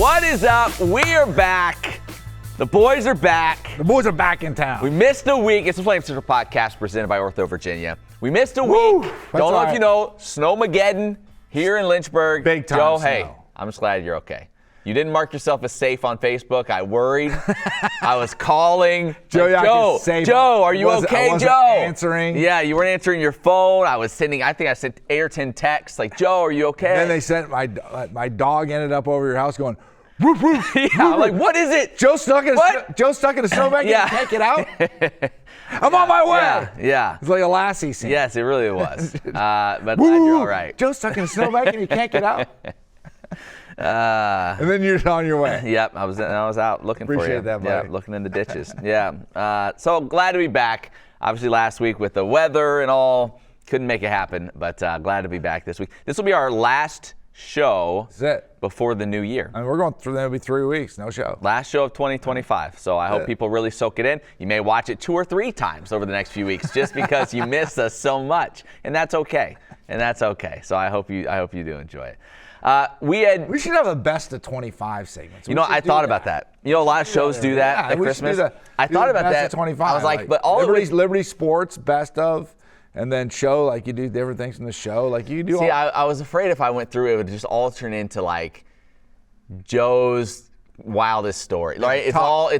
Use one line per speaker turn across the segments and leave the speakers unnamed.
What is up? We are back. The boys are back.
The boys are back in town.
We missed a week. It's the Flame Central podcast presented by OrthoVirginia. We missed a week. Don't know if you know, Snowmageddon here in Lynchburg.
Big time
Joe,
snow.
hey, I'm just glad you're okay. You didn't mark yourself as safe on Facebook. I worried. I was calling.
Joe,
are you okay,
I wasn't
Joe?
Answering.
Yeah, you weren't answering your phone. I think I sent 8 or 10 texts like, Joe, are you okay?
And then they sent my dog ended up over your house going, woof, woof.
Yeah, I'm like, what is it?
Joe's stuck in a snowbank
Yeah.
and can't get out. I'm on my way.
Yeah.
It's like a Lassie scene.
Yes, it really was. But glad you're all right.
Joe's stuck in a snowbank and he can't get out. And then you're on your way.
Yep, I was out looking for you.
Appreciate that, buddy.
Yeah, looking in the ditches. Yeah. So glad to be back. Obviously last week with the weather and all, couldn't make it happen, but glad to be back this week. This will be our last show before the new year.
I mean, we're going through, that'll be 3 weeks, no show.
Last show of 2025. So I hope people really soak it in. You may watch it 2 or 3 times over the next few weeks just because you miss us so much. And that's okay. So I hope you do enjoy it. We
should have a best of 25 segments.
I thought about that. A lot of shows do that at Christmas. I thought about that.
Best of 25.
I was like, but all
Liberty Sports best of, and then show, like you do different things from the show. Like you do.
I was afraid if I went through it would just all turn into like Joe's wildest story. Right? It's all.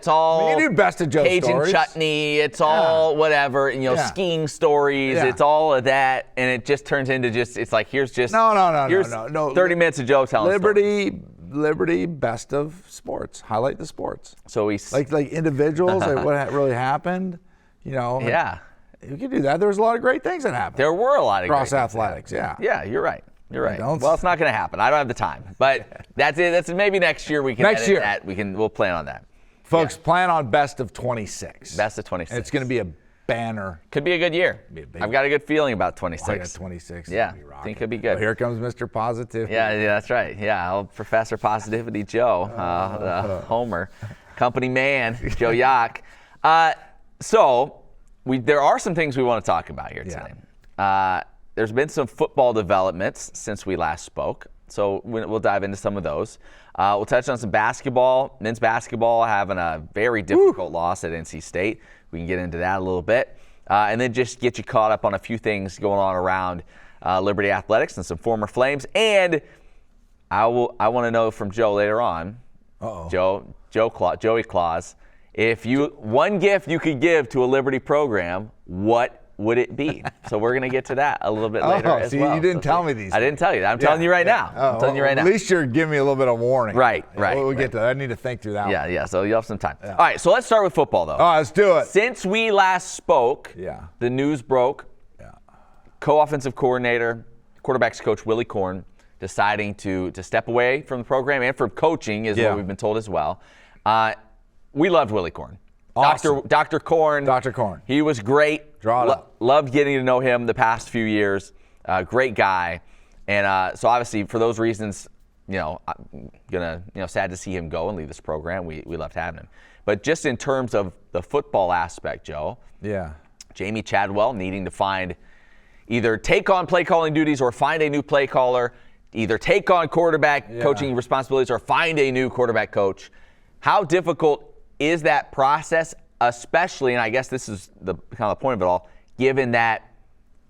You do best of Joe's
Cajun
stories.
chutney. It's all whatever. Skiing stories.
Yeah.
It's all of that, and it just turns into it's like here's 30 minutes of Joe telling stories.
Liberty best of sports. Highlight the sports.
So we
like individuals, like what really happened.
Yeah.
You could do that. There was a lot of great things that happened.
There were a lot of
cross
great
athletics.
things.
Yeah,
you're right. Well, it's not going to happen. I don't have the time. But that's it. That's maybe next year we can edit that. We'll plan on that.
Folks, plan on best of 26.
Best of 26.
And it's going to be a banner.
Could be a good year. I've got a good feeling about 26.
I got 26.
Yeah, I think it could be good.
Well, here comes Mr. Positivity.
Yeah, that's right. Yeah, old Professor Positivity Joe, Homer, company man, Joe Yock. There are some things we want to talk about here today. There's been some football developments since we last spoke, so we'll dive into some of those. We'll touch on some basketball. Men's basketball having a very difficult loss at NC State. We can get into that a little bit. And then just get you caught up on a few things going on around Liberty Athletics and some former Flames. And I want to know from Joe later on, Joey Claus, if one gift you could give to a Liberty program, what would it be? So we're going to get to that a little bit later as well.
You didn't tell me these.
I didn't tell you that. I'm telling you right now. I'm telling you right now.
At least you're giving me a little bit of warning.
Right.
We'll get to that. I need to think through that one.
Yeah. So you have some time. Yeah. All right. So let's start with football, though.
Let's do it.
Since we last spoke, the news broke. Co-offensive coordinator, quarterbacks coach Willie Korn deciding to step away from the program and from coaching is what we've been told as well. We loved Willie Korn.
Awesome.
Dr. Korn.
Dr. Korn.
He was great.
Loved
getting to know him the past few years. Great guy. And so obviously for those reasons, sad to see him go and leave this program. We loved having him. But just in terms of the football aspect, Joe.
Yeah.
Jamie Chadwell needing to either take on play calling duties or find a new play caller, either take on quarterback coaching responsibilities or find a new quarterback coach. How difficult is that process, especially, and I guess this is the kind of the point of it all, given that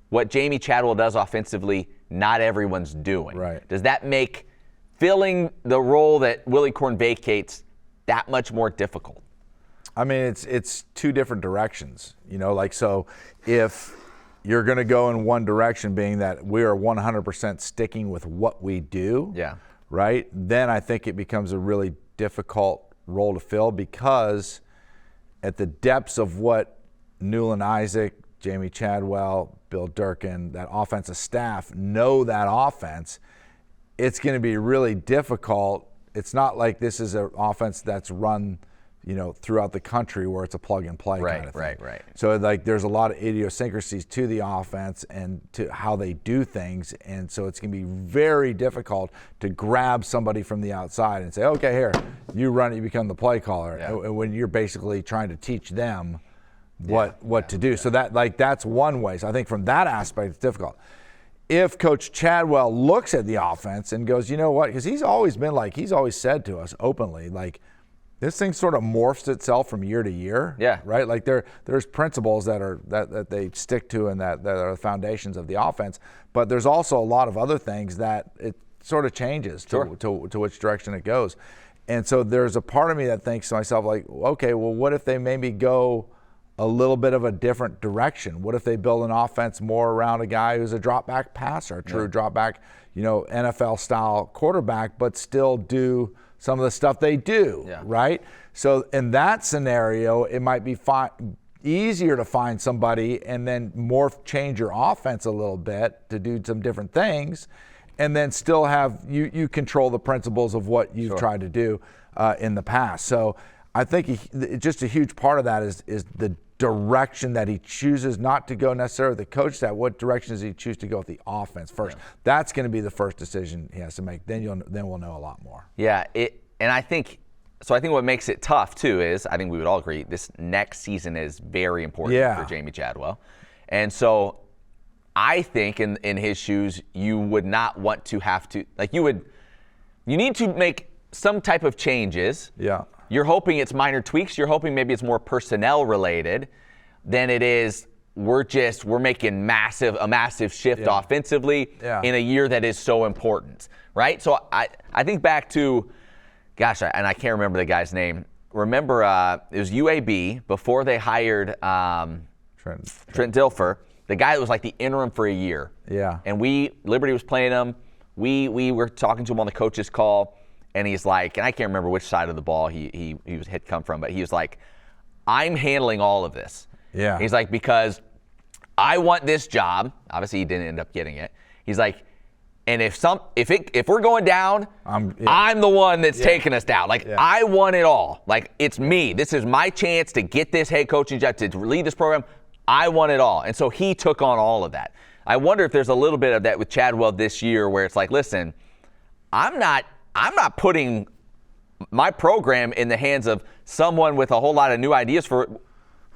what Jamie Chadwell does offensively, not everyone's doing.
Right.
Does that make filling the role that Willie Korn vacates that much more difficult?
I mean, it's 2 different directions. So if you're going to go in one direction, being that we are 100% sticking with what we do, right? Then I think it becomes a really difficult role to fill, because at the depths of what Newland Isaac, Jamie Chadwell, Bill Durkin, that offensive staff know that offense, it's going to be really difficult. It's not like this is an offense that's run throughout the country where it's a plug and play kind of thing.
Right.
So there's a lot of idiosyncrasies to the offense and to how they do things, and so it's going to be very difficult to grab somebody from the outside and say, okay, here, you run it, you become the play caller, when you're basically trying to teach them what to do. So that's one way. So I think from that aspect it's difficult. if Coach Chadwell looks at the offense and goes, you know what, because he's always said to us openly, like, this thing sort of morphs itself from year to year.
Yeah.
Right? Like there's principles that they stick to and that are the foundations of the offense, but there's also a lot of other things that it sort of changes to which direction it goes. And so there's a part of me that thinks to myself, like, okay, well, what if they maybe go a little bit of a different direction? What if they build an offense more around a guy who's a drop back passer, a true drop back, NFL style quarterback, but still do some of the stuff they do, right? So in that scenario, it might be easier to find somebody and then change your offense a little bit to do some different things, and then still have you control the principles of what you've tried to do in the past. So I think just a huge part of that is the direction that he chooses not to go necessarily with the coach. That what direction does he choose to go with the offense first? That's going to be the first decision he has to make. Then we'll know a lot more.
Yeah, and I think what makes it tough too is, I think we would all agree, this next season is very important for Jamie Chadwell. And so I think in his shoes, you would not want to have to, like, you need to make some type of changes.
Yeah.
You're hoping it's minor tweaks. You're hoping maybe it's more personnel related than it is we're making a massive shift offensively in a year that is so important, right? So I think back to, gosh, and I can't remember the guy's name. Remember, it was UAB before they hired Trent Dilfer, the guy that was like the interim for a year.
Yeah.
And Liberty was playing him. We were talking to him on the coach's call. And he's like, and I can't remember which side of the ball he had come from, but he was like, I'm handling all of this.
Yeah.
He's like, because I want this job. Obviously, he didn't end up getting it. He's like, and if we're going down, I'm the one that's taking us down. Like, I want it all. Like, it's me. This is my chance to get this head coaching job, to lead this program. I want it all. And so he took on all of that. I wonder if there's a little bit of that with Chadwell this year, where it's like, listen, I'm not putting my program in the hands of someone with a whole lot of new ideas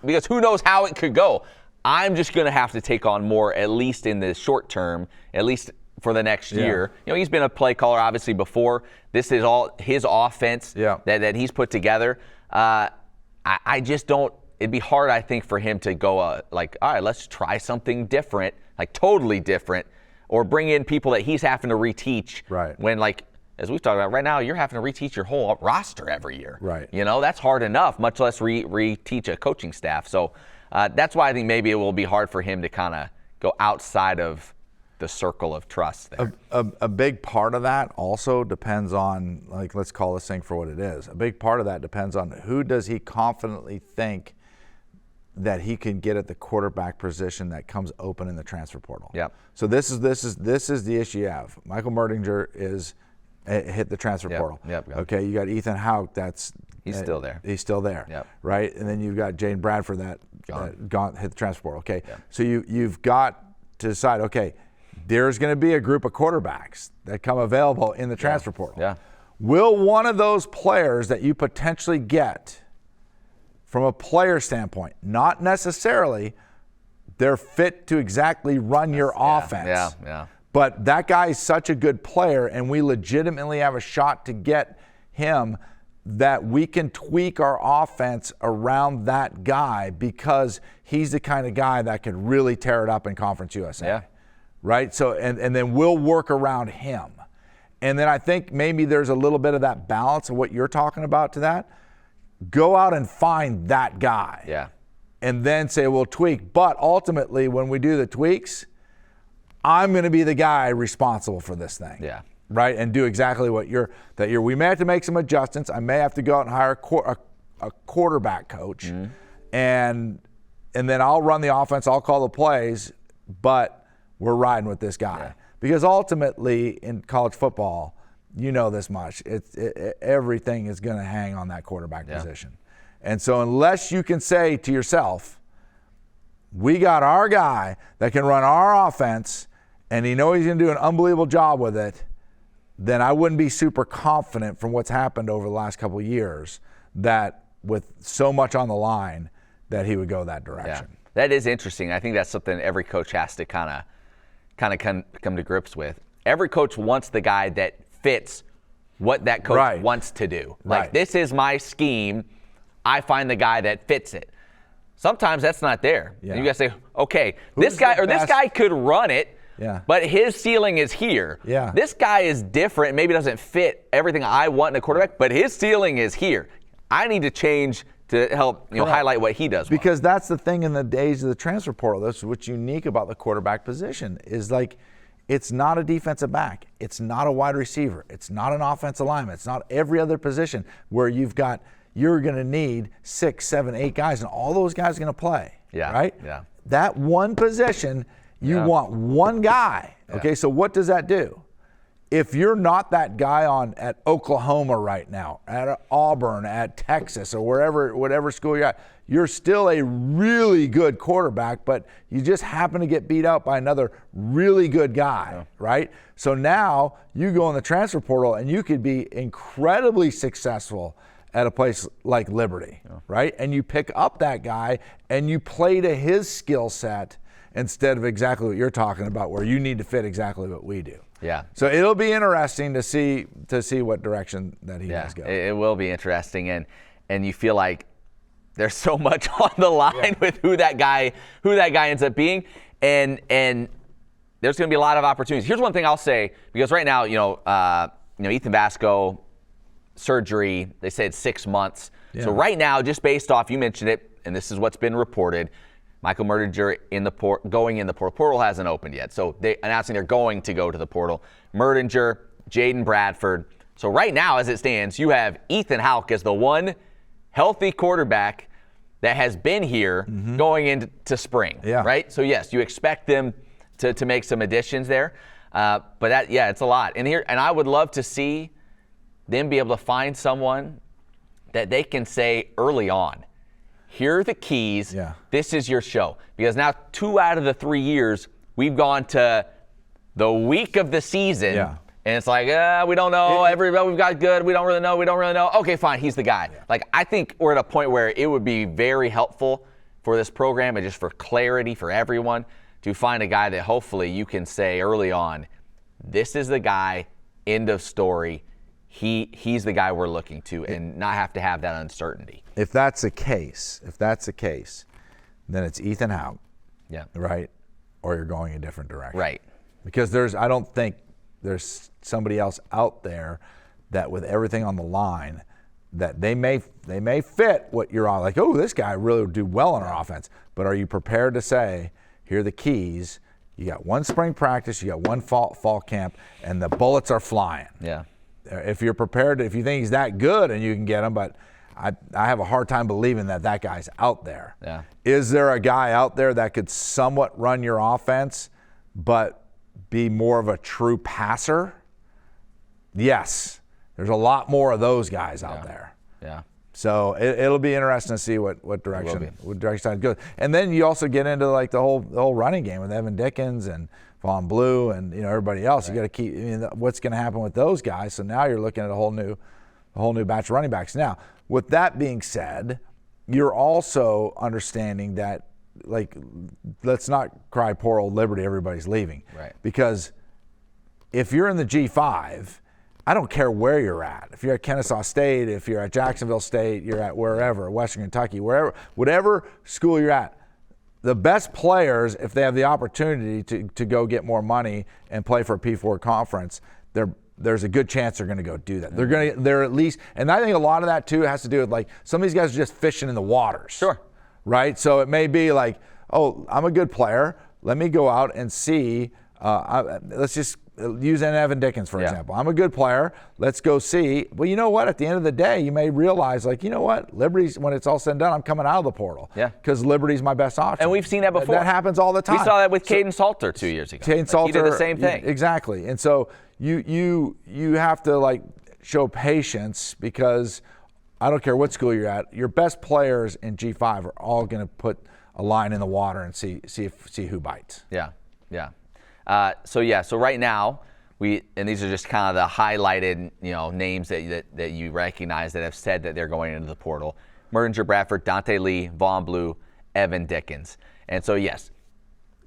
because who knows how it could go. I'm just going to have to take on more, at least in the short term, at least for the next year. He's been a play caller obviously before. This is all his offense that he's put together. I just don't. It'd be hard, I think, for him to go like, all right, let's try something different, like totally different, or bring in people that he's having to reteach.
Right.
When, like, as we've talked about right now, you're having to reteach your whole roster every year.
Right.
That's hard enough, much less reteach a coaching staff. So that's why I think maybe it will be hard for him to kind of go outside of the circle of trust there.
A big part of that also depends on, like, let's call this thing for what it is. A big part of that depends on who does he confidently think that he can get at the quarterback position that comes open in the transfer portal.
Yep.
So this is the issue you have. Michael Merdinger hit the transfer portal.
Yep.
Okay, you got Ethan Houck.
He's still there.
He's still there.
Yep.
Right, and then you've got Jane Bradford that hit the transfer portal. Okay,
yep.
So you've got to decide. Okay, there's going to be a group of quarterbacks that come available in the transfer portal.
Yeah.
Will one of those players that you potentially get, from a player standpoint, not necessarily they're fit to exactly run your offense.
Yeah.
But that guy is such a good player, and we legitimately have a shot to get him, that we can tweak our offense around that guy because he's the kind of guy that could really tear it up in Conference USA.
Yeah.
Right? So, and then we'll work around him. And then I think maybe there's a little bit of that balance of what you're talking about to that. Go out and find that guy.
Yeah.
And then say, we'll tweak. But ultimately, when we do the tweaks, I'm going to be the guy responsible for this thing.
Yeah.
Right? And do exactly what we may have to make some adjustments. I may have to go out and hire a quarterback coach. Mm-hmm. And then I'll run the offense, I'll call the plays, but we're riding with this guy. Yeah. Because ultimately in college football, you know this much, everything is going to hang on that quarterback position. And so unless you can say to yourself, we got our guy that can run our offense and he knows he's going to do an unbelievable job with it, then I wouldn't be super confident from what's happened over the last couple of years that with so much on the line that he would go that direction.
Yeah. That is interesting. I think that's something every coach has to kind of kind of come to grips with. Every coach wants the guy that fits what that coach wants to do. Like, this is my scheme. I find the guy that fits it. Sometimes that's not there. Yeah. And you got to say, okay, this guy could run it, but his ceiling is here. Yeah. This guy is different. Maybe doesn't fit everything I want in a quarterback, but his ceiling is here. I need to change to help highlight what he does.
Because that's the thing in the days of the transfer portal. That's what's unique about the quarterback position is like, it's not a defensive back. It's not a wide receiver. It's not an offensive lineman. It's not every other position where you're going to need 6, 7, 8 guys, and all those guys are going to play. Yeah. Right? Yeah. That one position, you want one guy. Yeah. Okay, so what does that do? If you're not that guy at Oklahoma right now, at Auburn, at Texas, or whatever school you're at, you're still a really good quarterback, but you just happen to get beat out by another really good guy, right? So now you go in the transfer portal and you could be incredibly successful at a place like Liberty, right? And you pick up that guy and you play to his skill set instead of exactly what you're talking about, where you need to fit exactly what we do. Yeah. So it'll be interesting to see what direction that he does go.
It will be interesting, and you feel like there's so much on the line with who that guy ends up being, and there's going to be a lot of opportunities. Here's one thing I'll say, because right now, Ethan Vasco surgery, they said 6 months. Yeah. So right now, just based off, you mentioned it, and this is what's been reported, Michael Merdinger going in the portal hasn't opened yet. So they announcing they're going to go to the portal. Merdinger, Jaden Bradford. So right now, as it stands, you have Ethan Houck as the one healthy quarterback that has been here going into spring, right? So yes, you expect them to make some additions there, but it's a lot. And I would love to see them be able to find someone that they can say early on, here are the keys. Yeah. This is your show. Because now 2 out of the 3 years, we've gone to the week of the season. Yeah. And it's like, we don't know. Everybody we've got good. We don't really know. Okay, fine. He's the guy. Yeah. Like, I think we're at a point where it would be very helpful for this program and just for clarity for everyone to find a guy that hopefully you can say early on, this is the guy, end of story. He's the guy we're looking to, and not have to have that uncertainty.
If that's the case, then it's Ethan Houck, right? Or you're going a different direction.
Right.
Because I don't think there's somebody else out there that with everything on the line that they may fit what you're on. Like, oh, this guy really would do well on our offense. But are you prepared to say, here are the keys. You got one spring practice, you got one fall camp, and the bullets are flying. Yeah. If you're prepared, if you think he's that good and you can get him, but I have a hard time believing that guy's out there. Yeah. Is there a guy out there that could somewhat run your offense, but be more of a true passer? Yes. There's a lot more of those guys out there. Yeah. So it'll be interesting to see what direction it goes. And then you also get into like the whole running game with Evan Dickens and Von Blue and everybody else. Right. You got to keep what's going to happen with those guys. So now you're looking at a whole new batch of running backs. Now, with that being said, you're also understanding that, like, let's not cry poor old Liberty, everybody's leaving. Right. Because if you're in the G5, I don't care where you're at. If you're at Kennesaw State, if you're at Jacksonville State, you're at wherever, Western Kentucky, whatever school you're at, the best players, if they have the opportunity to go get more money and play for a P4 conference, there's a good chance they're going to go do that. They're at least, and I think a lot of that too has to do with, like, some of these guys are just fishing in the waters. Sure. Right? So it may be like, oh, I'm a good player. Let me go out and see. Let's just use Evan Dickens, for example. I'm a good player. Let's go see. Well, you know what? At the end of the day, you may realize, like, you know what? Liberty's, when it's all said and done, I'm coming out of the portal. Yeah. Because Liberty's my best option.
And we've seen that before.
That happens all the time.
We saw that with Caden Salter 2 years ago.
Caden Salter.
He did the same thing.
Exactly. And so you have to, like, show patience, because I don't care what school you're at, your best players in G5 are all going to put a line in the water and see who bites.
Yeah. Yeah. So right now, and these are just kind of the highlighted, names that you recognize that have said that they're going into the portal. Merdinger, Bradford, Dante Lee, Von Blue, Evan Dickens. And so, yes,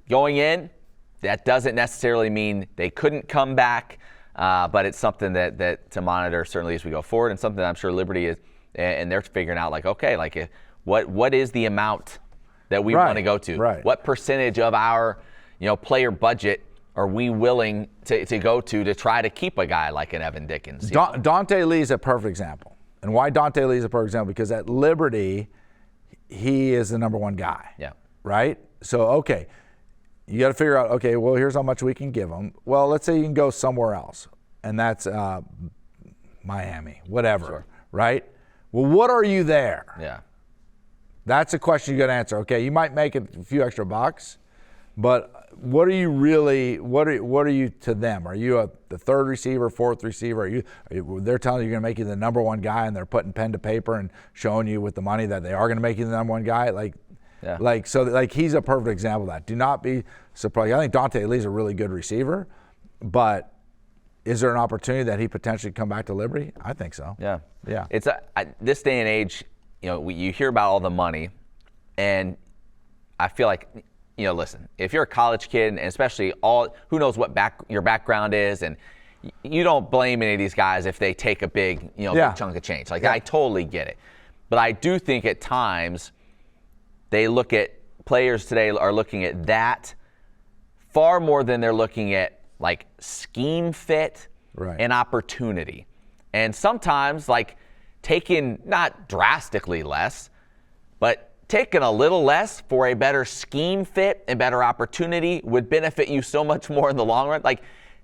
going in, that doesn't necessarily mean they couldn't come back, but it's something that to monitor certainly as we go forward, and something that I'm sure Liberty is, and they're figuring out, like, okay, like what is the amount that we want to go to?
Right.
What percentage of our player budget are we willing to go to try to keep a guy like an Evan Dickens?
Dante Lee's a perfect example. And why Dante Lee's a perfect example? Because at Liberty, he is the number one guy.
Yeah.
Right? So, okay, you got to figure out, okay, well, here's how much we can give him. Well, let's say you can go somewhere else, and that's Miami, whatever,
sure.
Right? Well, what are you there?
Yeah.
That's a question you got to answer. Okay, you might make a few extra bucks, but what are you really? What are you to them? Are you the third receiver, fourth receiver? They're telling you you're going to make you the number one guy, and they're putting pen to paper and showing you with the money that they are going to make you the number one guy. Like he's a perfect example of that. Do not be surprised. I think Dante Lee's a really good receiver, but is there an opportunity that he potentially come back to Liberty? I think so.
Yeah.
It's
this day and age. You hear about all the money, and I feel like. Listen, if you're a college kid, and especially who knows what your background is, and you don't blame any of these guys if they take a big, big chunk of change. Like, I totally get it. But I do think at times players today are looking at that far more than they're looking at, like, scheme fit and opportunity. And sometimes, like, taking not drastically less, but taking a little less for a better scheme fit and better opportunity would benefit you so much more in the long run. Like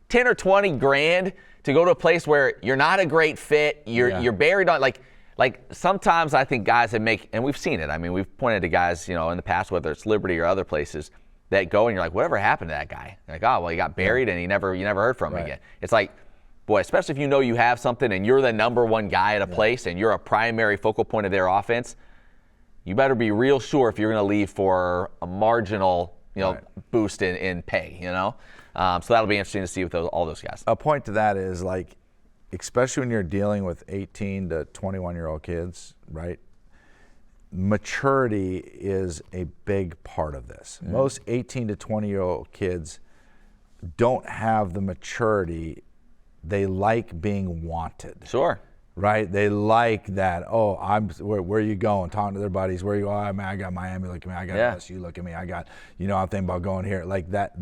10 or 20 grand to go to a place where you're not a great fit, you're buried on, like sometimes I think guys that and we've seen it. I mean, we've pointed to guys, in the past, whether it's Liberty or other places, that go and you're like, whatever happened to that guy? You're like, oh, well, he got buried and you never heard from him again. It's like, boy, especially if you have something and you're the number one guy at a place and you're a primary focal point of their offense, you better be real sure if you're going to leave for a marginal, boost in pay, So that'll be interesting to see with all those guys.
A point to that is, like, especially when you're dealing with 18 to 21-year-old kids, right? Maturity is a big part of this. Mm-hmm. Most 18 to 20-year-old kids don't have the maturity. They like being wanted.
Sure.
Right? They like that, where are you going? Talking to their buddies, where you go, I got Miami, look at me, I got LSU, look at me, I got, I'm thinking about going here. Like that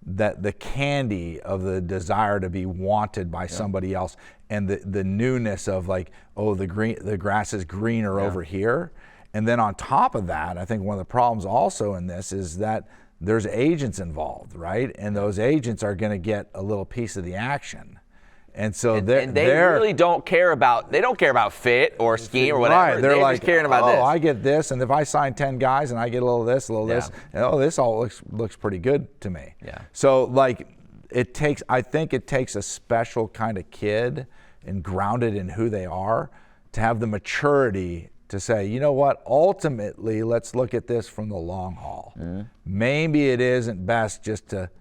the candy of the desire to be wanted by somebody else, and the newness of, like, the grass is greener over here. And then on top of that, I think one of the problems also in this is that there's agents involved, right? And those agents are going to get a little piece of the action. And so they
really don't care about fit or scheme or whatever.
Right. They're like,
just caring about this.
I get this, and if I sign 10 guys and I get a little this, and, this all looks pretty good to me.
Yeah.
So, like, I think it takes a special kind of kid and grounded in who they are to have the maturity to say, you know what, ultimately, let's look at this from the long haul. Mm-hmm. Maybe it isn't best just to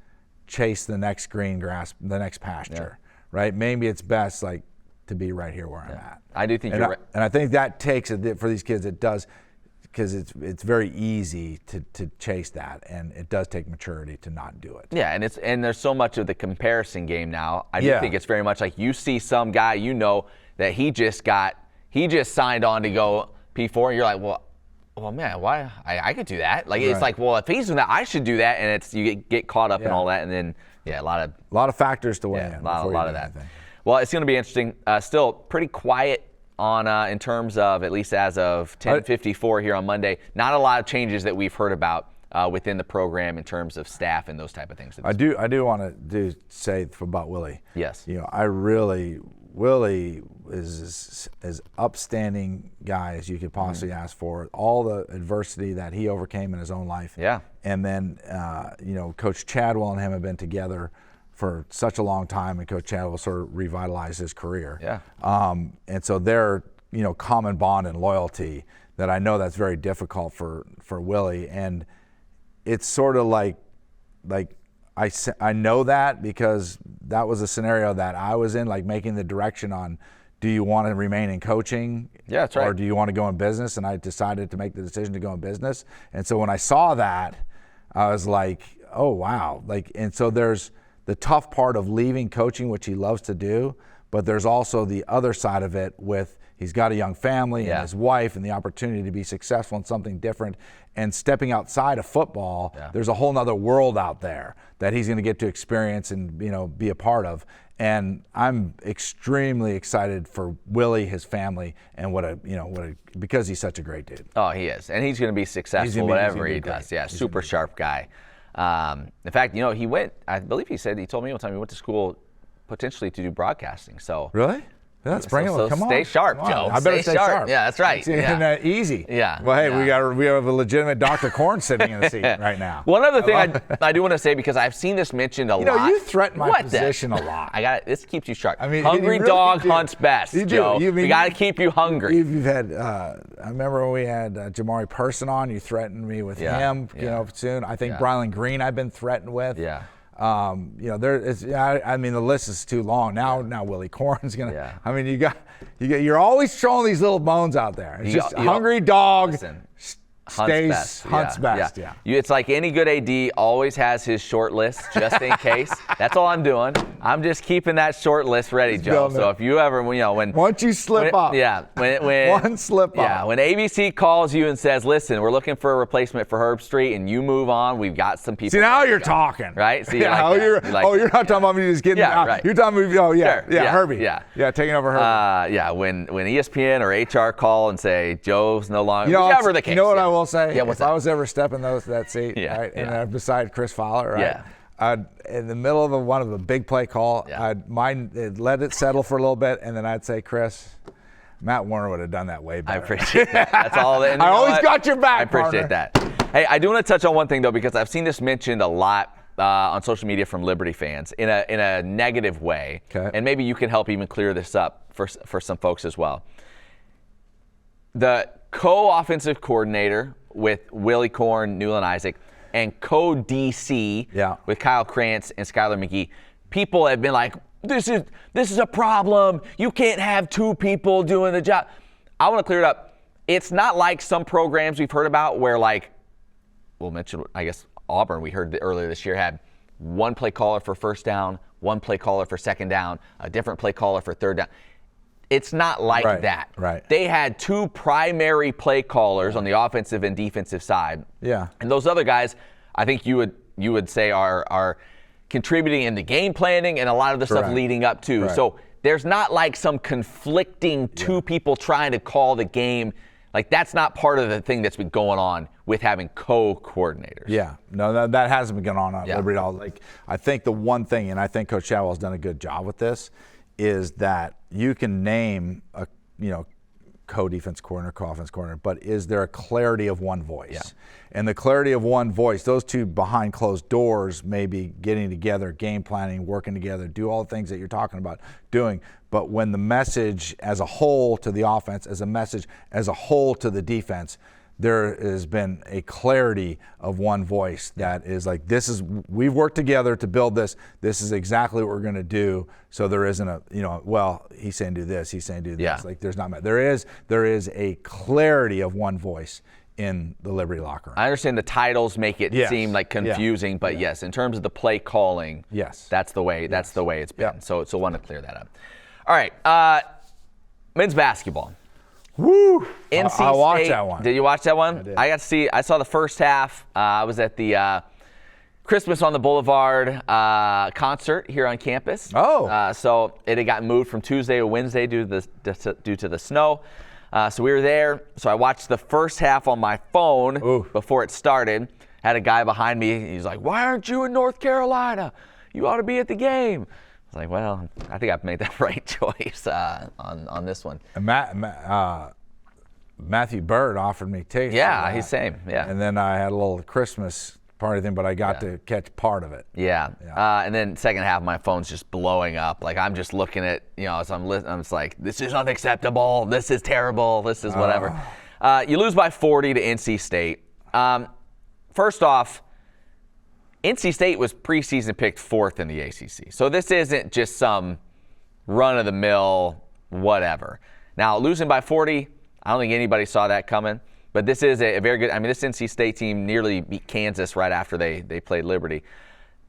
chase the next green grass, the next pasture. Yeah. Right? Maybe it's best, like, to be right here where I'm at.
I do think you're right.
And I think that takes it for these kids. It does, because it's very easy to chase that, and it does take maturity to not do it.
Yeah, and there's so much of the comparison game now. I do think it's very much like you see some guy that he just signed on to go P4, and you're like, well, man, why? I could do that. Like, it's like, well, if he's doing that, I should do that, and you get caught up in all that, and then. Yeah, a lot of factors to weigh in. A lot of that. Well, it's going to be interesting. Still pretty quiet on in terms of, at least as of 10:54 here on Monday. Not a lot of changes that we've heard about within the program in terms of staff and those type of things.
I do want to say about Willie.
Yes.
Willie is as upstanding guy as you could possibly ask for. All the adversity that he overcame in his own life.
Yeah.
And then, Coach Chadwell and him have been together for such a long time, and Coach Chadwell sort of revitalized his career.
Yeah.
And so their, common bond and loyalty that I know that's very difficult for Willie. And it's sort of like I know that because that was a scenario that I was in, like making the direction on, do you want to remain in coaching?
Yeah, that's right.
Or do you want to go in business? And I decided to make the decision to go in business. And so when I saw that, I was like, oh wow, like, and so there's the tough part of leaving coaching, which he loves to do, but there's also the other side of it with he's got a young family and his wife and the opportunity to be successful in something different and stepping outside of football. There's a whole nother world out there that he's going to get to experience and, you know, be a part of. And I'm extremely excited for Willie, his family, and because he's such a great dude.
Oh, he is. And he's going to be successful whatever he does. Yeah, super sharp guy. In fact, you know, I believe he told me one time he went to school potentially to do broadcasting. So
really? Let's bring him. Come on.
Stay sharp, Joe.
I better stay sharp.
Yeah, that's right.
Easy.
Yeah.
Well, hey, we have a legitimate Dr. Korn sitting in the seat right now.
One other thing I do want to say, because I've seen this mentioned a lot.
You know, you threaten my position a lot.
This keeps you sharp.
I mean,
hungry
really
dog hunts best, Joe. We got to keep you hungry.
You've had. I remember when we had Jamari Person on. You threatened me with him. You know, soon. I think Brylan Green I've been threatened with.
Yeah.
You know, there is. I mean, the list is too long. Now Willie Korn's gonna. Yeah. I mean, you're always showing these little bones out there. It's just hungry dog.
Listen,
hunts best. Yeah.
It's like any good AD always has his short list just in case. That's all I'm doing. I'm just keeping that short list ready, Joe. So if you ever, when
once you slip up, one slip up.
Yeah, when ABC calls you and says, "Listen, we're looking for a replacement for Herb Street," and you move on, we've got some people.
See, now you're talking,
right? See,
you're not talking about me just getting out. Right. You're talking about Herbie. Yeah, taking over Herbie.
When ESPN or HR call and say Joe's no longer, whichever the case.
You know what I will say? If I was ever stepping that seat, right, and I'm beside Chris Fowler, right? In the middle of one of a big play call, I'd let it settle for a little bit, and then I'd say, Chris, Matt Warner would have done that way better.
I appreciate that. That's all. I
always got your back,
I appreciate that. Hey, I do want to touch on one thing, though, because I've seen this mentioned a lot on social media from Liberty fans in a negative way, and maybe you can help even clear this up for some folks as well. The co-offensive coordinator with Willie Korn, Newland Isaac, and co-DC with Kyle Krantz and Skylar McGee. People have been like, this is a problem. You can't have two people doing the job. I want to clear it up. It's not like some programs we've heard about where, like, we'll mention, I guess, Auburn, we heard earlier this year, had one play caller for first down, one play caller for second down, a different play caller for third down. It's not like that.
Right.
They had two primary play callers on the offensive and defensive side.
Yeah.
And those other guys, I think you would say are contributing in the game planning and a lot of the stuff leading up to. So there's not like some conflicting two people trying to call the game. Like, that's not part of the thing that's been going on with having co-coordinators.
Yeah, no, that hasn't been going on at Liberty at all. Like, I think the one thing, and I think Coach Shadwell's done a good job with this, is that you can name a co-defense coordinator, co-offense coordinator, but is there a clarity of one voice? Yeah. And the clarity of one voice, those two behind closed doors may be getting together, game planning, working together, do all the things that you're talking about doing. But when the message as a whole to the offense, as a message as a whole to the defense, there has been a clarity of one voice that is like, we've worked together to build this. This is exactly what we're going to do. So there isn't he's saying do this, he's saying do this.
Yeah.
Like, there's not, there is a clarity of one voice in the Liberty locker room.
I understand the titles make it seem like confusing, but yes, in terms of the play calling, that's the way it's been. Yeah. So I want to clear that up. All right, men's basketball.
Woo!
NC State.
I watched that one.
Did you watch that one?
I
did. I saw the first half. I was at the Christmas on the Boulevard concert here on campus.
Oh.
So it had gotten moved from Tuesday to Wednesday due to the snow. So we were there. So I watched the first half on my phone before it started. Had a guy behind me. He's like, "Why aren't you in North Carolina? You ought to be at the game." I was like, well, I think I've made the right choice on this one.
And Matthew Bird offered me tickets.
Yeah, he's same. Yeah.
And then I had a little Christmas party thing, but I got to catch part of it.
Yeah. And then second half, my phone's just blowing up. Like, I'm just looking at, as I'm just like, this is unacceptable. This is terrible. This is whatever. You lose by 40 to NC State. First off, NC State was preseason picked 4th in the ACC. So this isn't just some run-of-the-mill whatever. Now, losing by 40, I don't think anybody saw that coming. But this is a very good. I mean, this NC State team nearly beat Kansas right after they played Liberty.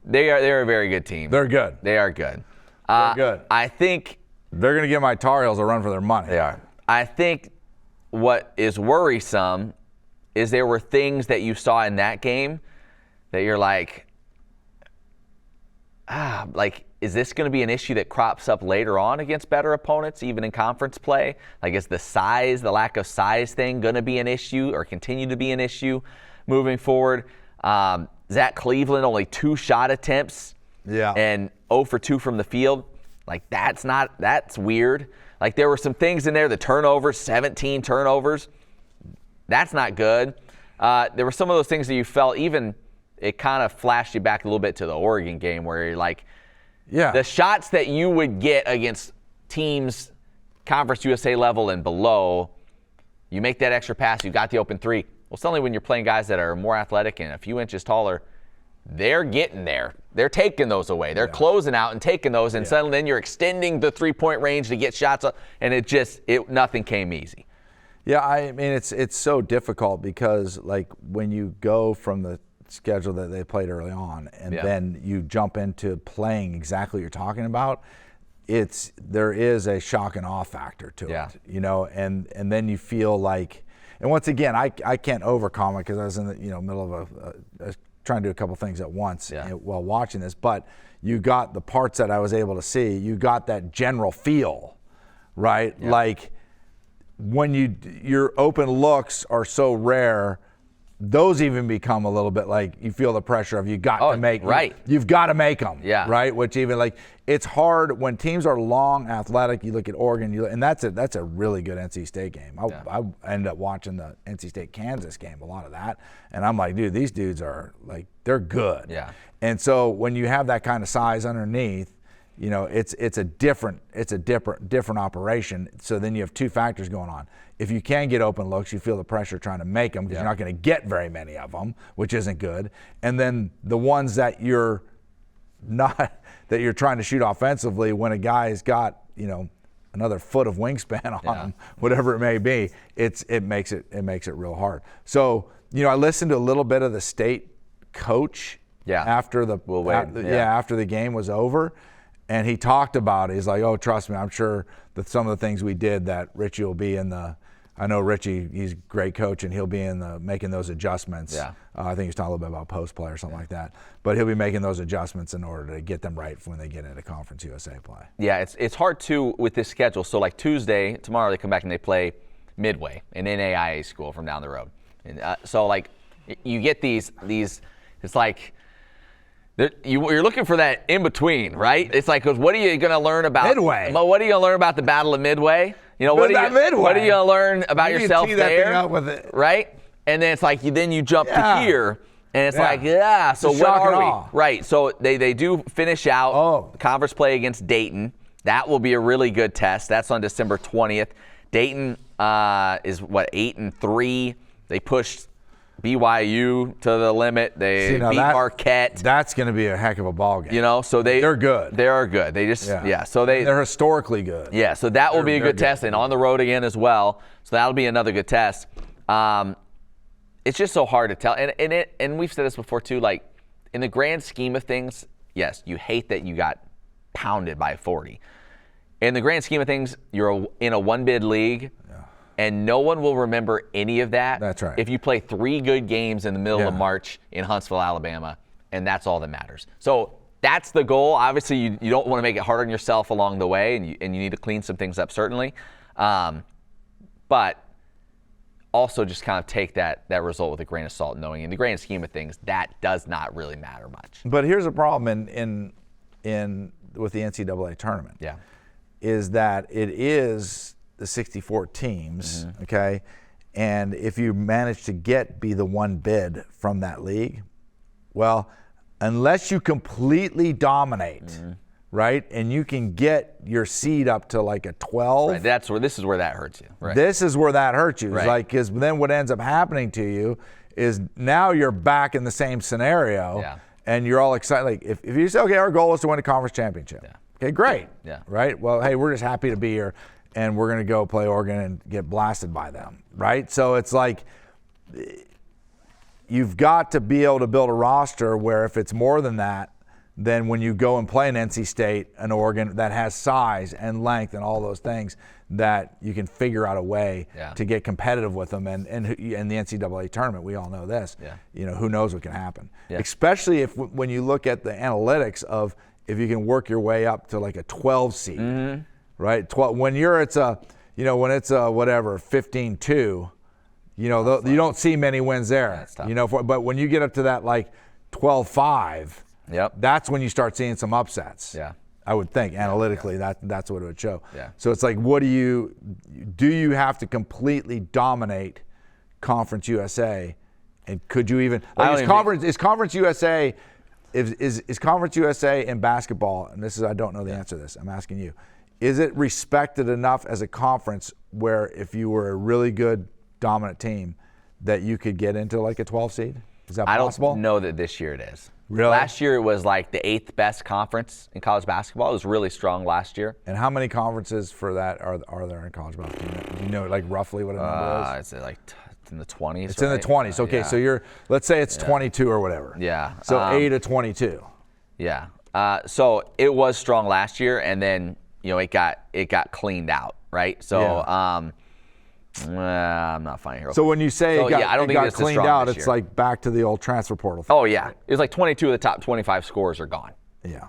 They're a very good team.
They're good.
They are good.
They're good.
I think
they're going to give my Tar Heels a run for their money.
They are. I think what is worrisome is there were things that you saw in that game that you're like, is this going to be an issue that crops up later on against better opponents, even in conference play? Like, is the lack of size thing going to be an issue or continue to be an issue moving forward? Zach Cleveland, only 2 shot attempts and 0 for 2 from the field. Like, that's weird. Like, there were some things in there, the turnovers, 17 turnovers. That's not good. There were some of those things that you felt even it kind of flashed you back a little bit to the Oregon game where you're like, the shots that you would get against teams Conference USA level and below, you make that extra pass, you got the open 3. Well, suddenly when you're playing guys that are more athletic and a few inches taller, they're getting there. They're taking those away. They're closing out and taking those, and suddenly then you're extending the 3-point range to get shots up, and nothing came easy.
Yeah, I mean, it's so difficult because, like, when you go from the schedule that they played early on and then you jump into playing exactly what you're talking about, there is a shock and awe factor to it, you know, and then you feel like, and once again, I can't overcome it because I was in the middle of trying to do a couple things at once while watching this, but you got the parts that I was able to see, you got that general feel, right? Like when your open looks are so rare, those even become a little bit like you feel the pressure of you've got to make you've got to make them, right? Which even like it's hard when teams are long, athletic. You look at Oregon, and that's a really good NC State game. I ended up watching the NC State Kansas game, a lot of that, and I'm like, dude, these dudes are like they're good. Yeah. And so when you have that kind of size underneath, you know, it's a different operation. So then you have 2 factors going on. If you can get open looks, you feel the pressure trying to make them because you're not going to get very many of them, which isn't good. And then the ones that you're trying to shoot offensively, when a guy's got another foot of wingspan on him, whatever it may be, it makes it real hard. So I listened to a little bit of the state coach after the game was over. And he talked about it. He's like, oh, trust me, I'm sure that some of the things we did that Richie will be in I know Richie, he's a great coach, and he'll be in making those adjustments. Yeah. I think he's talking a little bit about post play or something like that. But he'll be making those adjustments in order to get them right when they get into Conference USA play. Yeah, it's hard, too, with this schedule. So, like tomorrow they come back and they play Midway, an NAIA school from down the road. And so, like, you get these it's like, you're looking for that in between, right? It's like, what are you going to learn about Midway? What are you going to learn about the Battle of Midway? What are you going to learn about yourself there? Right? And then it's like then you jump to here, and it's like, so what are we? Right. So they do finish out conference play against Dayton. That will be a really good test. That's on December 20th. Dayton is 8-3. They pushed BYU to the limit. They beat Marquette. That's going to be a heck of a ball game. So they're good. They are good. They just so they're historically good. Yeah, so that will be a good test, and on the road again as well. So that'll be another good test. It's just so hard to tell, and we've said this before too. Like in the grand scheme of things, yes, you hate that you got pounded by 40. In the grand scheme of things, you're in a one-bid league. And no one will remember any of that. That's right. If you play 3 good games in the middle of March in Huntsville, Alabama, and that's all that matters. So that's the goal. Obviously, you don't want to make it hard on yourself along the way, and you need to clean some things up, certainly. But also just kind of take that result with a grain of salt, knowing in the grand scheme of things, that does not really matter much. But here's a problem with the NCAA tournament. Yeah. Is that it is the 64 teams, okay? And if you manage to be the one bid from that league, well, unless you completely dominate, right, and you can get your seed up to like a 12. Right, this is where that hurts you. Right. This is where that hurts you. Right. It's like, because then what ends up happening to you is now you're back in the same scenario, and you're all excited. Like if you say, okay, our goal is to win a conference championship. Yeah. Okay, great. Yeah. Right? Well, hey, we're just happy to be here. And we're going to go play Oregon and get blasted by them, right? So it's like you've got to be able to build a roster where if it's more than that, then when you go and play an NC State, an Oregon that has size and length and all those things, that you can figure out a way to get competitive with them. And the NCAA tournament, we all know this. Who knows what can happen. Especially when you look at the analytics of if you can work your way up to like a 12 seed, right? When it's a 15-2, you don't see many wins there. But when you get up to that like 12-5. That's when you start seeing some upsets. I would think analytically that's what it would show. So it's like, do you have to completely dominate Conference USA, and could you even is Conference USA in basketball? And I don't know the answer to this. I'm asking you. Is it respected enough as a conference where if you were a really good dominant team that you could get into like a 12 seed? Is that possible?
I don't know that this year it is.
Really?
Last year it was like the 8th best conference in college basketball. It was really strong last year.
And how many conferences for that are there in college basketball? Do you know like roughly what a number is?
It's like it's in the 20s.
It's in the 20s. Okay, so let's say it's 22 or whatever. So 8 to 22.
So it was strong last year, and then it got cleaned out, right? So I'm not finding here.
So when you say it got cleaned out, it's like back to the old transfer portal thing.
Oh yeah, it was like 22 of the top 25 scorers are gone.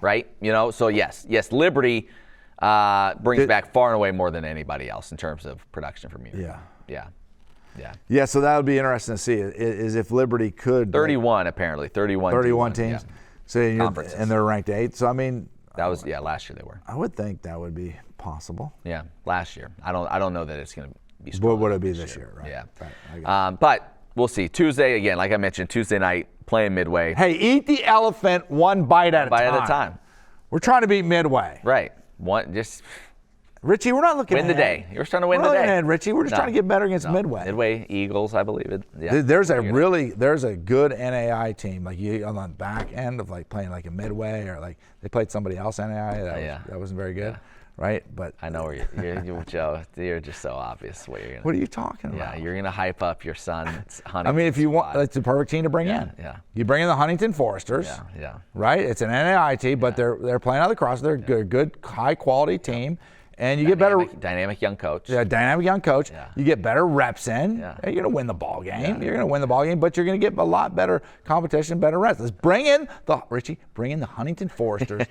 Right. So yes, Liberty brings back far and away more than anybody else in terms of production from you. Yeah. So that would be interesting to see. Is if Liberty could 31 apparently 31
teams. So and they're ranked 8. So I mean.
That was last year they were.
I would think that would be possible.
Yeah, last year. I don't know that it's going to be strong.
What would it be this year? Right.
Yeah. Right. But we'll see. Tuesday again, like I mentioned, Tuesday night playing Midway.
Hey, eat the elephant one bite at a time. We're trying to beat Midway.
Right.
Richie, we're not looking
win the day. You're trying to win the day.
Ahead, Richie. We're just trying to get better against Midway.
Midway Eagles, I believe it. Yeah.
There's a good NAI team like you on the back end of like playing like a Midway or like they played somebody else NAI that wasn't very good, right? But
I know where you're Joe. You're just so obvious what you're gonna.
What are you talking about?
Yeah, you're gonna hype up your son's Huntington.
I mean, if you want, it's the perfect team to bring in.
Yeah.
You bring in the Huntington Foresters.
Yeah.
Right. It's an NAI team, but they're playing out of the cross. They're a good, high quality team. And you get better
dynamic young coach.
Yeah, dynamic young coach.
Yeah.
You get better reps in.
Yeah.
You're gonna win the ball game. Yeah. You're gonna win the ball game, but you're gonna get a lot better competition, better reps. Let's bring in the Huntington Foresters.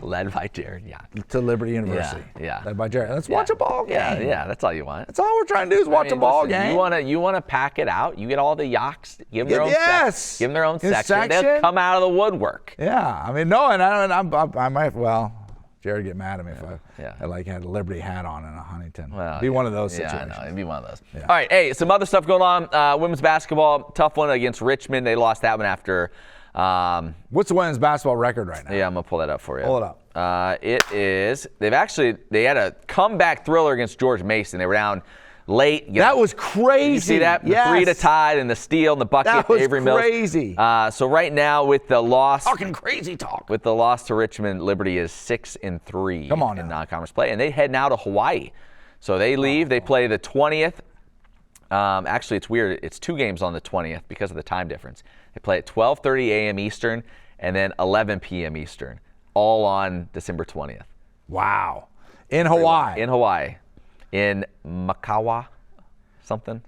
Led by Jared Young.
To Liberty University.
Yeah.
Led by Jared. Let's watch a ball game.
Yeah, that's all you want.
That's all we're trying to do is watch a ball game.
You wanna pack it out. You get all the Yaks, give them their own section. Give them their own section. They'll come out of the woodwork.
Yeah. I mean, no, and I might Jared get mad at me if I had a Liberty hat on and a Huntington. Well, be one of those situations.
Yeah, I know. It'd be one of those. Yeah. All right, hey, some other stuff going on. Women's basketball, tough one against Richmond. They lost that one after.
What's the women's basketball record right now?
Yeah, I'm going to pull that up for you.
Pull it up.
It is, they had a comeback thriller against George Mason. They were down late.
That was crazy.
You see that?
Yes.
The 3 to tie and the steal and the bucket.
That was
Avery Mills.
crazy.
So right now with the loss.
Talking crazy talk.
With the loss to Richmond, Liberty is 6-3
Come on
in
now.
non-conference play. And they head now to Hawaii. So they leave. They play the 20th. Actually, it's weird. It's 2 games on the 20th because of the time difference. They play at 12:30 a.m. Eastern and then 11 p.m. Eastern, all on December 20th.
Wow. In Hawaii.
In Hawaii. In Makawa,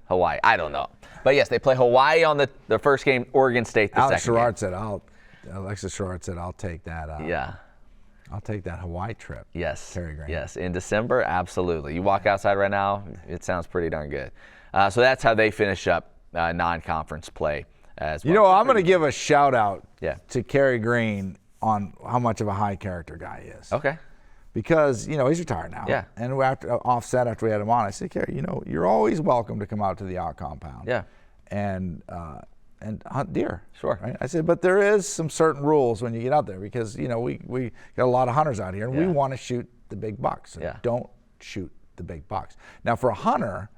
Hawaii. I don't know. But yes, they play Hawaii on the first game, Oregon State the second game.
Alexis Sherrard said, I'll take that. I'll take that Hawaii trip.
Yes.
Terry Green.
Yes. In December, absolutely. You walk outside right now, it sounds pretty darn good. So that's how they finish up non-conference play as well.
I'm going to give a shout out to Kerry Green on how much of a high character guy he is.
Okay.
Because, he's retired now.
Yeah.
And after we had him on, I said, Kerry, you're always welcome to come out to the yacht compound.
Yeah.
And hunt deer.
Sure.
Right? I said, but there is some certain rules when you get out there because, we got a lot of hunters out here and we want to shoot the big bucks. So don't shoot the big bucks. Now, for a hunter,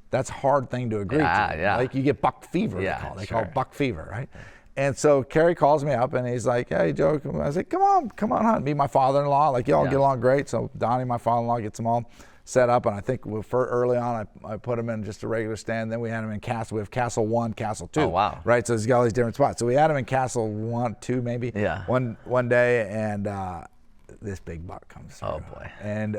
that's a hard thing to agree to.
Yeah.
Like you get buck fever, they call it buck fever, right? And so Kerry calls me up and he's like, hey, Joe, I was like, come on, hunt. Meet my father-in-law. Like, y'all get along great. So Donnie, my father-in-law, gets them all set up. And I think early on, I put him in just a regular stand. Then we had him in Castle. We have Castle 1, Castle 2.
Oh, wow.
Right? So he's got all these different spots. So we had him in Castle 1, 2 maybe.
Yeah.
One day, and this big buck comes through.
Oh, boy.
And,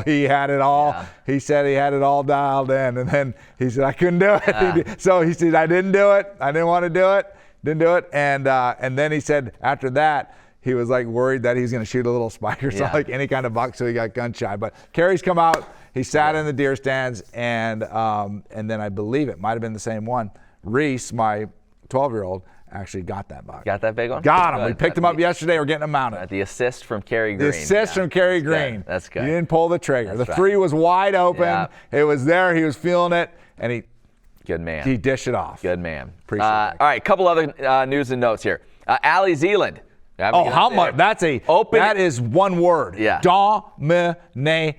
he had it all. Yeah. He said he had it all dialed in. And then he said, I couldn't do it. So he said, I didn't do it. I didn't want to do it. Didn't do it. And then he said after that, he was like worried that he's going to shoot a little spike or something, like any kind of buck, so he got gun shy. But Kerry's come out. He sat in the deer stands, and then I believe it might have been the same one. Reese, my 12-year-old, actually got that buck.
Got that big one?
Got him. We picked him up yesterday. We're getting him mounted.
The assist from Kerry Green.
The assist from Kerry Green.
That's good.
He didn't pull the trigger. The three was wide open. Yeah. It was there. He was feeling it, and he.
Good man.
He dished it off.
Good man.
Appreciate it.
All right, a couple other news and notes here. Allie Zealand.
How much? That is one word.
Yeah.
Domination.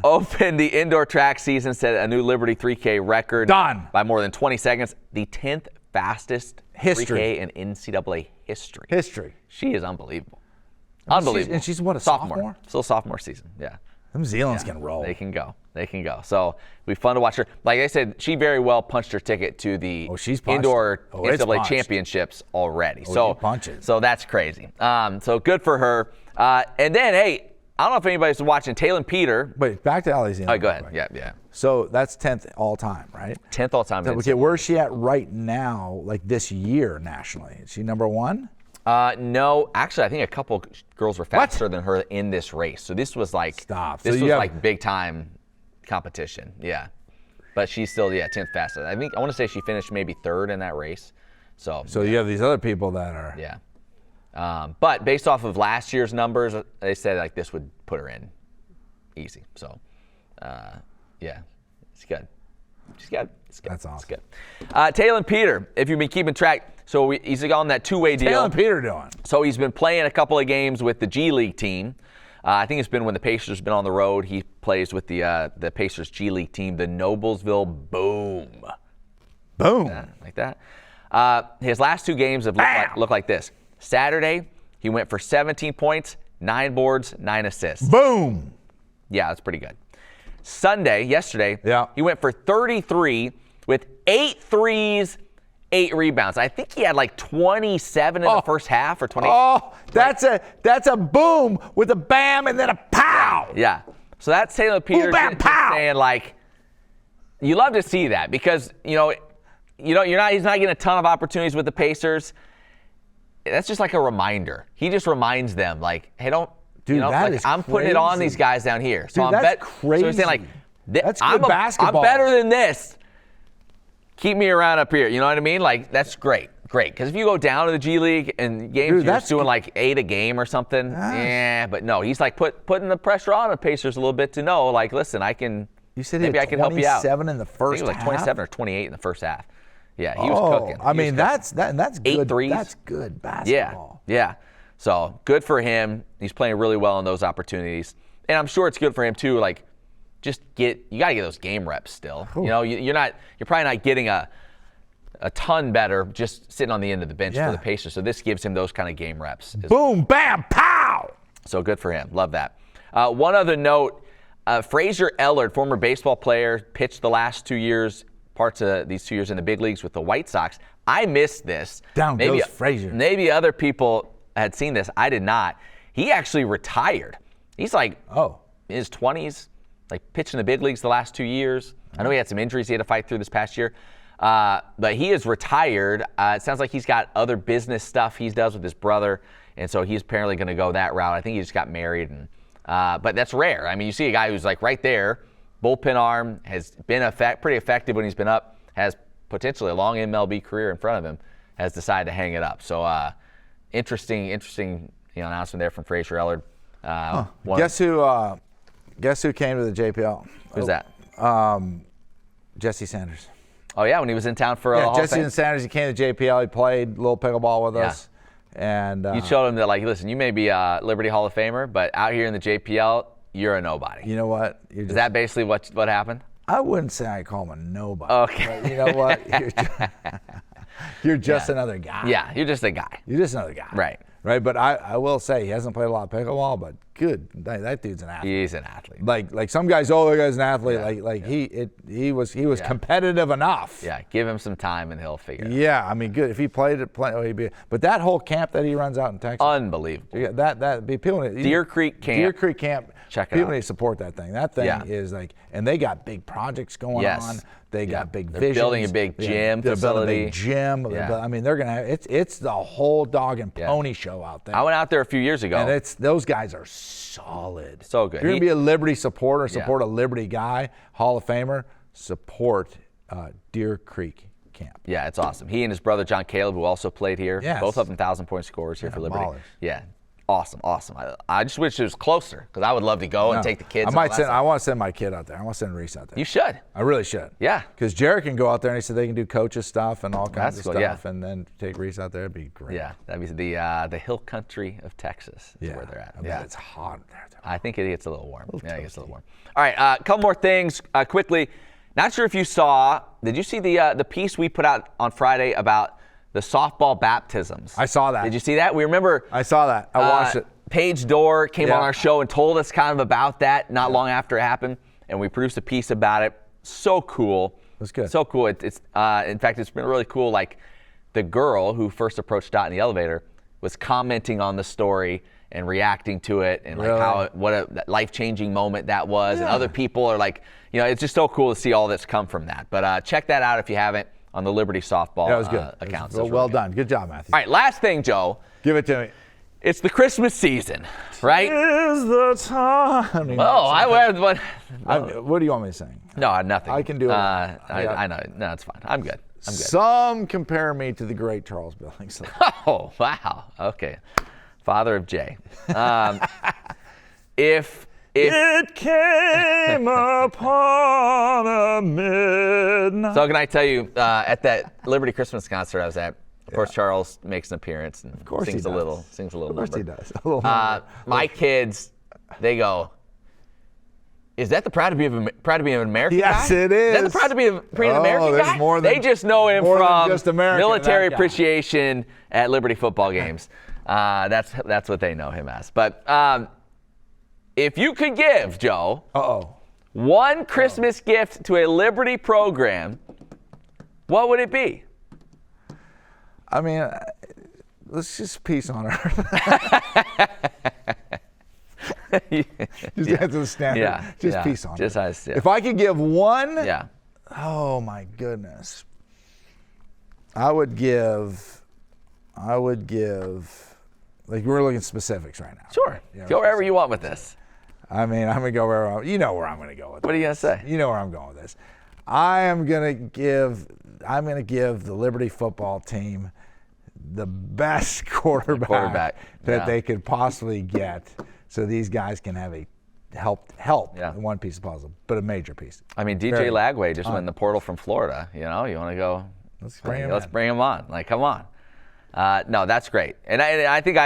Opened the indoor track season, set a new Liberty 3K record.
Done.
By more than 20 seconds. The 10th fastest
history
3K in NCAA history.
History.
She is unbelievable. Unbelievable.
And she's what, a sophomore?
Still sophomore season, yeah.
Them Zealands can roll.
They can go. So it'll be fun to watch her. Like I said, she very well punched her ticket to the indoor NCAA championships already.
She punches.
So that's crazy. So good for her. And then, hey, I don't know if anybody's watching Taelon Peter.
Wait, back to Allie Zealand.
Oh, go ahead. Yeah.
So that's 10th all time, right?
10th all time.
Okay, where's she at right now, like this year nationally? Is she number 1?
No, actually, I think a couple girls were faster than her in this race. So this was like This was like big time competition. Yeah, but she's still 10th fastest. I want to say she finished maybe 3rd in that race. So
you have these other people that are
but based off of last year's numbers, they said like this would put her in easy. So it's good. She's good. It's good.
That's awesome.
It's good. Taelon Peter, if you've been keeping track. So he's on that two-way deal.
Taelon Peter doing?
So he's been playing a couple of games with the G League team. I think it's been when the Pacers have been on the road. He plays with the Pacers G League team, the Noblesville Boom. Like that. His last 2 games have looked like this. Saturday, he went for 17 points, 9 boards, 9 assists.
Boom.
Yeah, that's pretty good. Yesterday, he went for 33 with 8 threes, 8 rebounds. I think he had like 27 in the first half or 20.
Oh, that's a boom with a bam and then a pow.
Yeah. So that's Taelon Peter saying like, you love to see that because he's not getting a ton of opportunities with the Pacers. That's just like a reminder. He just reminds them like, hey, don't.
Dude,
I'm putting it on these guys down here. So
that's crazy.
So he's saying like,
that's good basketball.
I'm better than this. Keep me around up here. You know what I mean? Like, that's great. Because if you go down to the G League and games, you're just doing like 8 a game or something. But no, he's like putting the pressure on the Pacers a little bit to know, like, listen, I can.
You said
maybe I can help you out.
27 in the first half.
I think it was like 27 or 28 in the first half. Yeah, he was cooking.
I mean, that's good.
8 threes.
That's good basketball.
Yeah. So good for him. He's playing really well in those opportunities, and I'm sure it's good for him too. Like, you got to get those game reps still. Ooh. You're probably not getting a ton better just sitting on the end of the bench for the Pacers. So this gives him those kind of game reps.
Boom, bam, pow.
So good for him. Love that. One other note: Fraser Ellard, former baseball player, pitched the last 2 years. Parts of these 2 years in the big leagues with the White Sox. I missed this.
Down goes Fraser.
Maybe other people had seen this. I did not. He actually retired. He's like in his 20s, like pitching the big leagues the last 2 years. I know he had some injuries he had to fight through this past year. But he is retired. It sounds like he's got other business stuff he does with his brother, and so he's apparently going to go that route. I think he just got married. But that's rare. I mean, you see a guy who's like right there, bullpen arm, has been pretty effective when he's been up, has potentially a long MLB career in front of him, has decided to hang it up. So interesting announcement there from Fraser Ellard.
Guess who came to the JPL?
Who's that?
Jesse Sanders.
Oh yeah, when he was in town for a Hall of Fame.
Jesse Sanders. He came to JPL. He played a little pickleball with us. And
you showed him that, like, listen, you may be a Liberty Hall of Famer, but out here in the JPL, you're a nobody.
You know what?
Is that basically what happened?
I wouldn't say I call him a nobody.
Okay.
But you know what? You're just another guy.
Yeah, you're just a guy.
You're just another guy.
Right.
Right, but I will say he hasn't played a lot of pickleball, but good, that dude's an athlete.
He's an athlete.
Like some guys, that guy's an athlete. He was competitive enough.
Yeah, give him some time and he'll figure it out.
Yeah, I mean, good. If he played it, he'd be. But that whole camp that he runs out in Texas,
unbelievable.
Yeah, that people.
Deer Creek Camp.
Deer Creek Camp.
Check it
people
out.
need to support that thing. That thing is like, and they got big projects going on. They got big visions.
They're building a big gym
They're
facility.
building a big gym.
Yeah.
I mean, they're gonna have it's the whole dog and pony show out there.
I went out there a few years ago.
And those guys are solid.
So good.
If you're gonna be a Liberty supporter, support a Liberty guy, Hall of Famer, support Deer Creek Camp.
Yeah, it's awesome. He and his brother John Caleb, who also played here, both of them 1,000-point scorers here for Liberty.
Ballers.
Yeah, awesome. I just wish it was closer because I would love to go and take the kids.
I want to send my kid out there. I want to send Reese out there.
You should.
I really should.
Yeah.
Because Jared can go out there and he said they can do coaches stuff and all kinds of stuff,
yeah.
and then take Reese out there. It'd be great.
Yeah, that'd be the hill country of Texas is where they're at.
I bet it's hot there.
I think it gets a little warm. It gets a little warm. All right, a couple more things quickly. Not sure if you saw. Did you see the piece we put out on Friday about the softball baptisms?
I saw that.
Did you see that? We remember.
I saw that. I watched it.
Paige Dorr came on our show and told us kind of about that not long after it happened, and we produced a piece about it. So cool.
It was good.
So cool. It's in fact, it's been really cool. Like the girl who first approached Dot in the elevator was commenting on the story and reacting to it, and like what a life-changing moment that was. And other people are like, it's just so cool to see all that's come from that. But check that out if you haven't on the Liberty Softball
That was good.
account.
Well done. Good job, Matthew.
All right, last thing, Joe.
Give it to me.
It's the Christmas season, right?
Is the time. What do you want me to sing?
No, nothing.
I can do it.
I know. No, it's fine. I'm good.
Some compare me to the great Charles Billingsley.
Oh, wow. Okay. Father of Jay. If
it came upon a midnight.
So can I tell you, at that Liberty Christmas concert I was at, of course, Charles makes an appearance and sings a little number.
Of course he does. A little number.
My kids, they go, is that the Proud to be an American guy?
Yes, it is.
Is that the Proud to be an American guy?
More than,
they just know him from
just
military appreciation at Liberty football games. That's what they know him as. But if you could give, Joe, one Christmas gift to a Liberty program, what would it be?
I mean, let's just peace on earth. Just answer the standard. Just peace on earth. If I could give one, oh my goodness, I would give. Like we're looking at specifics right now.
Sure. Go wherever you want with this.
I mean, I'm gonna go where you know where I'm gonna go with this.
What are you gonna say?
You know where I'm going with this. I'm gonna give the Liberty football team the best quarterback that they could possibly get, so these guys can have a help one piece of puzzle, but a major piece.
I mean, DJ Lagway just went in the portal from Florida. You want to go? Let's bring him on. Like, come on. No, that's great. And I think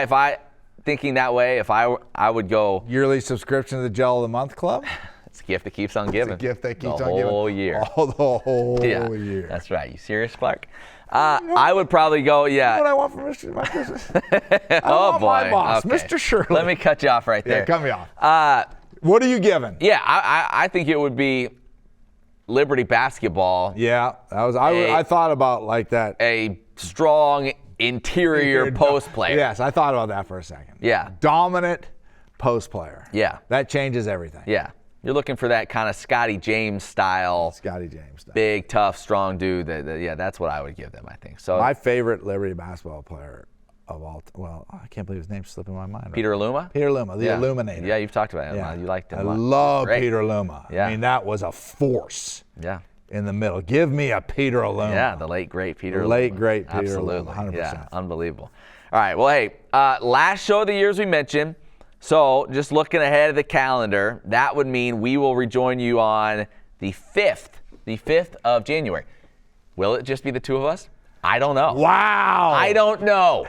thinking that way, if I would go
yearly subscription to the Gel of the Month Club.
It's a gift that keeps on giving.
It's a gift that keeps on
giving. The whole year.
The whole year.
That's right. You serious, Clark? I would probably go,
You know what I want for my Christmas?
Oh, boy.
My boss,
okay.
Mr. Shirley.
Let me cut you off right there.
Yeah, cut me off. What are you giving?
Yeah, I think it would be Liberty basketball.
Yeah, I thought about like that.
A strong interior post player.
Yes, I thought about that for a second.
Yeah.
Dominant post player.
Yeah.
That changes everything.
Yeah. You're looking for that kind of Scotty James style. Big, tough, strong dude. That's what I would give them, I think. So
my favorite Liberty basketball player of all I can't believe his name's slipping my mind.
Peter Aluma?
Peter Aluma, the Illuminator.
Yeah, you've talked about him. Yeah. You liked him.
I love Peter Aluma.
Yeah.
I mean, that was a force.
Yeah.
In the middle. Give me a Peter Aluma.
Yeah, the late, great Peter Aluma.
The late, great Peter
Absolutely.
Aluma, 100%.
Yeah, unbelievable. All right, well, hey, last show of the year as we mentioned. So just looking ahead of the calendar, that would mean we will rejoin you on the 5th of January. Will it just be the two of us? I don't know.
Wow.
I don't know.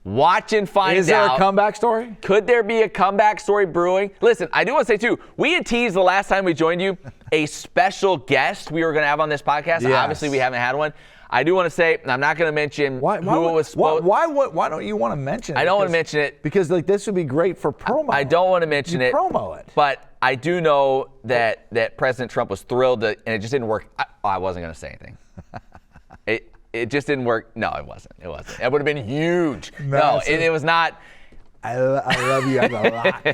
Watch and find out.
Is there a comeback story?
Could there be a comeback story brewing? Listen, I do want to say, too, we had teased the last time we joined you a special guest we were going to have on this podcast.
Yes.
Obviously, we haven't had one. I do want to say, I'm not going to mention who it was supposed.
Why don't you want to mention it?
I don't want to mention it
because like this would be great for promo.
I don't want to mention it.
Promo it.
But I do know that President Trump was thrilled and it just didn't work. I wasn't going to say anything. It just didn't work. No, it wasn't. It wasn't. It would have been huge. No, it was not.
I love you guys a lot.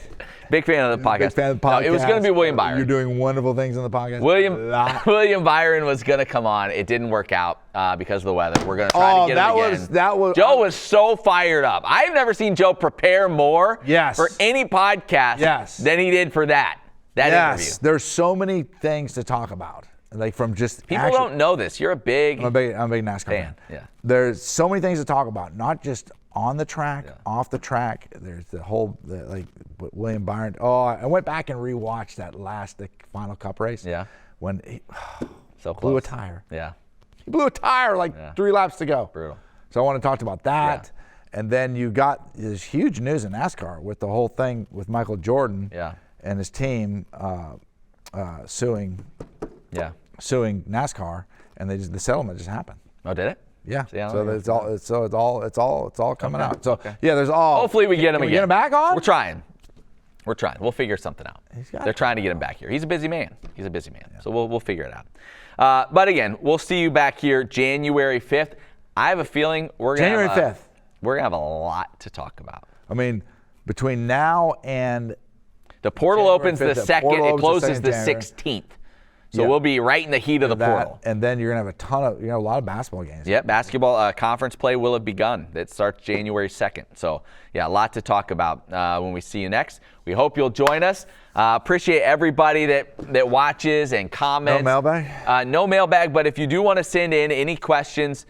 Big fan of the podcast.
Big fan of the podcast.
No, it was going to be William Byron.
You're doing wonderful things on the podcast.
William Byron was going to come on. It didn't work out because of the weather. We're going to try to get him again. Joe was so fired up. I've never seen Joe prepare more for any podcast than he did for that interview.
There's so many things to talk about. Like from just
people don't know this. You're a big
I'm a big NASCAR fan.
Yeah.
There's so many things to talk about, not just on the track, off the track. There's like William Byron. Oh, I went back and rewatched the final Cup race.
Yeah.
When he
so close.
Blew a tire.
Yeah.
He blew a tire like 3 laps to go.
Brutal.
So I want to talk about that. Yeah. And then you got this huge news in NASCAR with the whole thing with Michael Jordan and his team suing NASCAR, and the settlement just happened.
Oh, did it?
Yeah. So it's all coming out. So there's all.
Hopefully we get him again.
Get him back on?
We're trying. We'll figure something out. They're trying to get him back here. He's a busy man. Yeah. So we'll figure it out. But again, we'll see you back here January 5th. I have a feeling we're gonna
January 5th.
We're gonna have a lot to talk about.
I mean, between now and
the portal opens the 2nd. It closes the 16th. So we'll be right in the heat of the portal.
And then you're going to have a lot of basketball games.
Yep, basketball conference play will have begun. It starts January 2nd. So, a lot to talk about when we see you next. We hope you'll join us. Appreciate everybody that watches and comments.
No mailbag?
No mailbag, but if you do want to send in any questions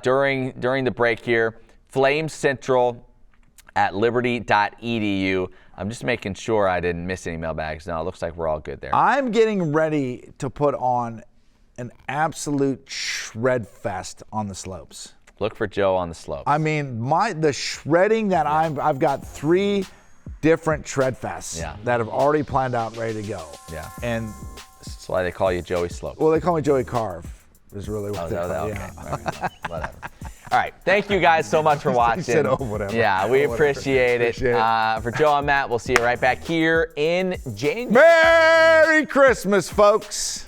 during the break here, flamecentral@liberty.edu. I'm just making sure I didn't miss any mailbags. No, it looks like we're all good there.
I'm getting ready to put on an absolute shred fest on the slopes.
Look for Joe on the slopes.
I mean, the shredding that I've got 3 different shred fests that have already planned out, ready to go.
Yeah.
And
that's why they call you Joey Slope.
Well, they call me Joey Carve. Is really what they call me.
Okay. Right. Whatever. All right. Thank you guys so much for watching.
Said, whatever.
Yeah, we appreciate it. For Joe and Matt, we'll see you right back here in January.
Merry Christmas, folks.